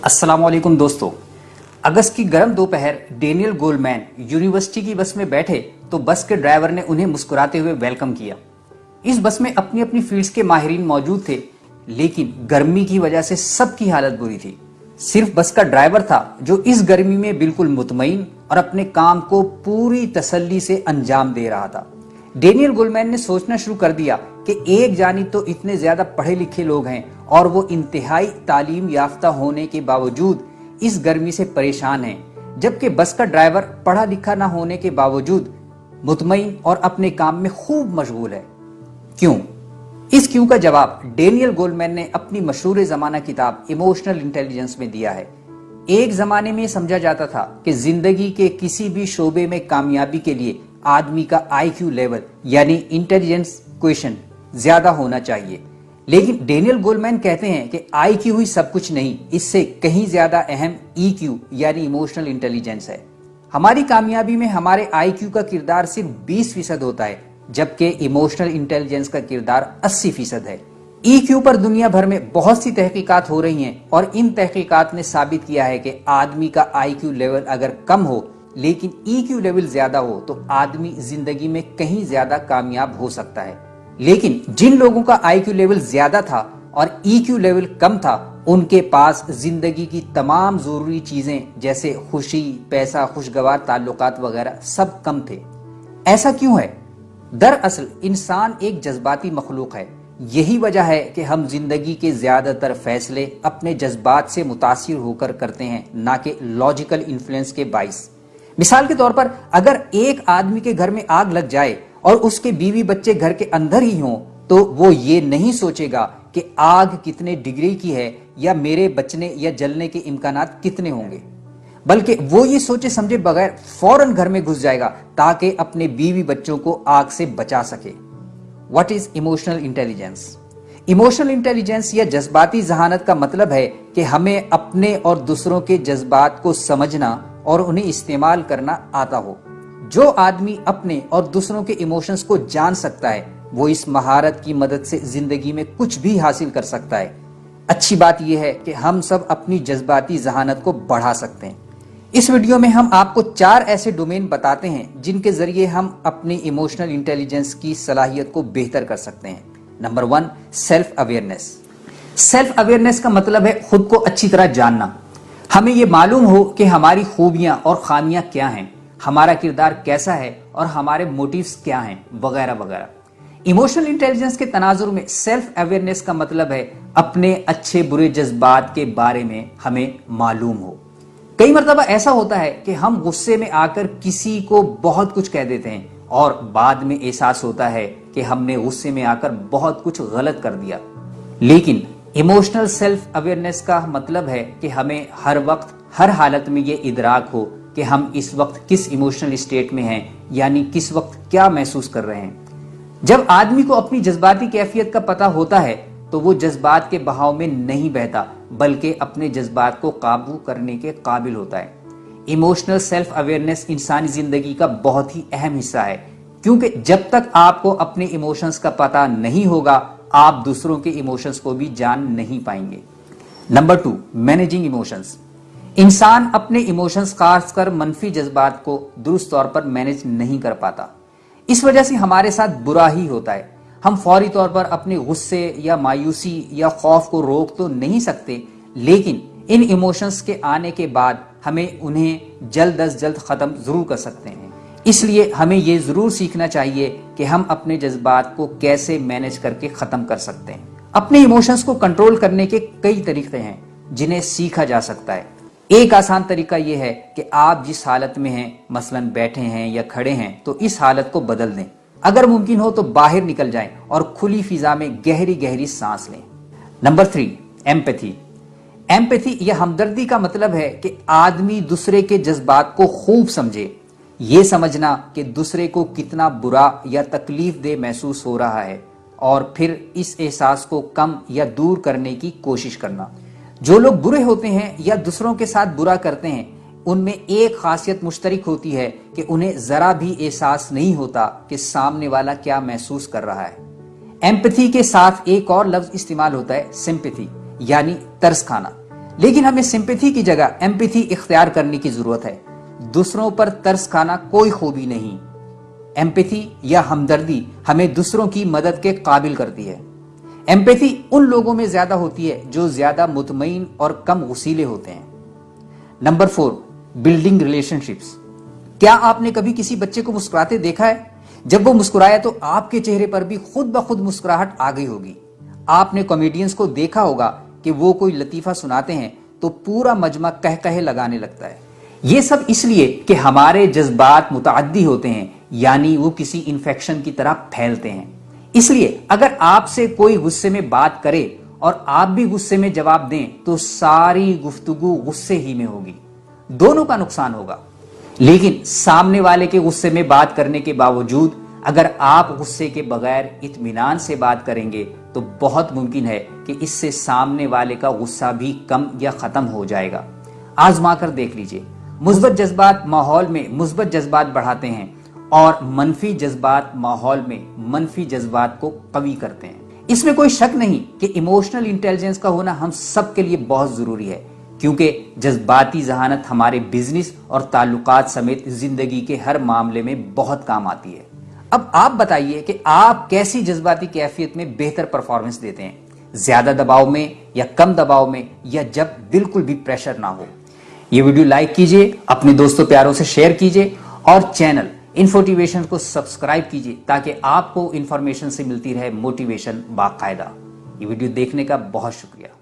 अस्सलाम वालेकुम दोस्तों। अगस्त की गर्म दोपहर डेनियल गोल्डमैन यूनिवर्सिटी की बस में बैठे तो बस के ड्राइवर ने उन्हें मुस्कुराते हुए वेलकम किया। इस बस में अपनी अपनी फील्ड्स के माहिरीन मौजूद थे, लेकिन गर्मी की वजह से सबकी हालत बुरी थी। सिर्फ बस का ड्राइवर था जो इस गर्मी में बिल्कुल मुतमईन और अपने काम को पूरी तसल्ली से अंजाम दे रहा था। डेनियल गोल्डमैन ने सोचना शुरू कर दिया कि एक जानिब तो इतने ज्यादा पढ़े लिखे लोग हैं और वो इंतहाई तालीम याफ्ता होने के बावजूद इस गर्मी से परेशान हैं, जबकि बस का ड्राइवर पढ़ा लिखा ना होने के बावजूद मुतमईन और अपने काम में खूब मशगूल है। क्यों? इस क्यों का जवाब डेनियल गोल्डमैन ने अपनी मशहूर जमाना किताब इमोशनल इंटेलिजेंस में दिया है। एक जमाने में समझा जाता था कि जिंदगी के किसी भी शोबे में कामयाबी के लिए आदमी का IQ लेवल यानी इंटेलिजेंस क्वेश्चन ज्यादा होना चाहिए, लेकिन डेनियल गोल्डमैन कहते हैं कि IQ ही सब कुछ नहीं, इससे कहीं ज्यादा अहम EQ यानी इमोशनल इंटेलिजेंस है। हमारी कामयाबी में हमारे IQ का किरदार सिर्फ 20% होता है, जबकि इमोशनल इंटेलिजेंस का किरदार 80% है। EQ पर दुनिया भर में बहुत सी तहकीकात हो रही हैं और इन तहकीकात ने साबित किया है कि आदमी का IQ लेवल अगर कम हो लेकिन EQ लेवल ज्यादा हो तो आदमी जिंदगी में कहीं ज्यादा कामयाब हो सकता है। लेकिन जिन लोगों का IQ लेवल ज्यादा था और EQ लेवल कम था, उनके पास जिंदगी की तमाम जरूरी चीजें जैसे खुशी, पैसा, खुशगवार ताल्लुकात वगैरह सब कम थे। ऐसा क्यों है? दरअसल इंसान एक जज्बाती मखलूक है। यही वजह है कि हम जिंदगी के ज्यादातर फैसले अपने जज्बात से मुतासिर होकर करते हैं, ना कि लॉजिकल इन्फ्लुएंस के बाइस। मिसाल के तौर पर अगर एक आदमी के घर में आग लग जाए और उसके बीवी बच्चे घर के अंदर ही हों, तो वो ये नहीं सोचेगा कि आग कितने डिग्री की है या मेरे बचने या जलने के इम्कानात कितने होंगे, बल्कि वो ये सोचे समझे बगैर फौरन घर में घुस जाएगा ताकि अपने बीवी बच्चों को आग से बचा सके। What is emotional intelligence? Emotional intelligence या जज्बाती जहानत का मतलब है कि हमें अपने और दूसरों के जज्बात को समझना और उन्हें इस्तेमाल करना आता हो। जो आदमी अपने और दूसरों के इमोशंस को जान सकता है, वो इस महारत की मदद से जिंदगी में कुछ भी हासिल कर सकता है। अच्छी बात यह है कि हम सब अपनी जज्बाती जहानत को बढ़ा सकते हैं। इस वीडियो में हम आपको 4 ऐसे डोमेन बताते हैं जिनके जरिए हम अपनी इमोशनल इंटेलिजेंस की सलाहियत को बेहतर कर सकते हैं। Number 1, self awareness. Self awareness का मतलब है खुद को अच्छी तरह जानना। हमें ये मालूम हो कि हमारी खूबियां और खामियां क्या हैं, हमारा किरदार कैसा है और हमारे मोटिव्स क्या हैं, वगैरह वगैरह। इमोशनल इंटेलिजेंस के तनाजुर में सेल्फ अवेयरनेस का मतलब है अपने अच्छे बुरे जज्बात के बारे में हमें मालूम हो। कई मर्तबा ऐसा होता है कि हम गुस्से में आकर किसी को बहुत कुछ कह देते हैं और बाद में एहसास होता है कि हमने गुस्से में आकर बहुत कुछ गलत कर दिया। लेकिन इमोशनल सेल्फ अवेयरनेस का मतलब है कि हमें हर वक्त हर हालत में ये इदराक हो कि हम इस वक्त किस इमोशनल स्टेट में हैं, यानी किस वक्त क्या महसूस कर रहे हैं। जब आदमी को अपनी जज्बाती कैफियत का पता होता है तो वो जज्बात के बहाव में नहीं बहता, बल्कि अपने जज्बात को काबू करने के काबिल होता है। इमोशनल सेल्फ अवेयरनेस इंसानी जिंदगी का बहुत ही अहम हिस्सा है, क्योंकि जब तक आपको अपने इमोशंस का पता नहीं होगा, आप दूसरों के इमोशंस को भी जान नहीं पाएंगे। Number 2, managing emotions. इंसान अपने इमोशंस, खासकर मनफी जज्बात को दुरुस्त तौर पर मैनेज नहीं कर पाता। इस वजह से हमारे साथ बुरा ही होता है। हम फौरी तौर पर अपने गुस्से या मायूसी या खौफ को रोक तो नहीं सकते, लेकिन इन इमोशंस के आने के बाद हमें उन्हें जल्द अज जल्द खत्म जरूर कर सकते हैं। इसलिए हमें ये जरूर सीखना चाहिए कि हम अपने जज्बात को कैसे मैनेज करके खत्म कर सकते हैं। अपने इमोशंस को कंट्रोल करने के कई तरीके हैं जिन्हें सीखा जा सकता है। एक आसान तरीका यह है कि आप जिस हालत में हैं, मसलन बैठे हैं या खड़े हैं, तो इस हालत को बदल दें। अगर मुमकिन हो तो बाहर निकल जाएं और खुली फिजा में गहरी गहरी सांस लें। Number 3, empathy. एम्पैथी या हमदर्दी का मतलब है कि आदमी दूसरे के जज्बात को खूब समझे। ये समझना कि दूसरे को कितना बुरा या तकलीफ दे महसूस हो रहा है और फिर इस एहसास को कम या दूर करने की कोशिश करना। जो लोग बुरे होते हैं या दूसरों के साथ बुरा करते हैं, उनमें एक खासियत मुश्तरक होती है कि उन्हें जरा भी एहसास नहीं होता कि सामने वाला क्या महसूस कर रहा है। एम्पैथी के साथ एक और लफ्ज इस्तेमाल होता है, सिंपैथी, यानी तरस खाना। لیکن ہمیں سمپیتھی کی جگہ ایمپیتھی اختیار کرنے کی ضرورت ہے۔ دوسروں پر ترس کھانا کوئی خوبی نہیں۔ ایمپیتھی یا ہمدردی ہمیں دوسروں کی مدد کے قابل کرتی ہے۔ ایمپیتھی ان لوگوں میں زیادہ ہوتی ہے جو زیادہ مطمئن اور کم غصیلے ہوتے ہیں۔ Number 4، building relation ships. کیا آپ نے کبھی کسی بچے کو مسکراتے دیکھا ہے؟ جب وہ مسکرایا تو آپ کے چہرے پر بھی خود بخود مسکراہٹ آ گئی ہوگی۔ آپ نے کامیڈینز کو دیکھا ہوگا کہ وہ کوئی لطیفہ سناتے ہیں تو پورا مجمع کہے لگانے لگتا ہے۔ یہ سب اس لیے کہ ہمارے جذبات متعدی ہوتے ہیں، یعنی وہ کسی انفیکشن کی طرح پھیلتے ہیں۔ اس لیے اگر آپ سے کوئی غصے میں بات کرے اور آپ بھی غصے میں جواب دیں تو ساری گفتگو غصے ہی میں ہوگی، دونوں کا نقصان ہوگا۔ لیکن سامنے والے کے غصے میں بات کرنے کے باوجود اگر آپ غصے کے بغیر اطمینان سے بات کریں گے تو بہت ممکن ہے کہ اس سے سامنے والے کا غصہ بھی کم یا ختم ہو جائے گا۔ آزما کر دیکھ لیجئے۔ مثبت جذبات ماحول میں مثبت جذبات بڑھاتے ہیں اور منفی جذبات ماحول میں منفی جذبات کو قوی کرتے ہیں۔ اس میں کوئی شک نہیں کہ ایموشنل انٹیلیجنس کا ہونا ہم سب کے لیے بہت ضروری ہے، کیونکہ جذباتی ذہانت ہمارے بزنس اور تعلقات سمیت زندگی کے ہر معاملے میں بہت کام آتی ہے۔ اب آپ بتائیے کہ آپ کیسی جذباتی کیفیت میں بہتر پرفارمنس دیتے ہیں، زیادہ دباؤ میں یا کم دباؤ میں، یا جب بالکل بھی پریشر نہ ہو؟ یہ ویڈیو لائک کیجئے، اپنے دوستوں پیاروں سے شیئر کیجئے اور چینل انفوٹیویشن کو سبسکرائب کیجئے تاکہ آپ کو انفارمیشن سے ملتی رہے موٹیویشن باقاعدہ۔ یہ ویڈیو دیکھنے کا بہت شکریہ۔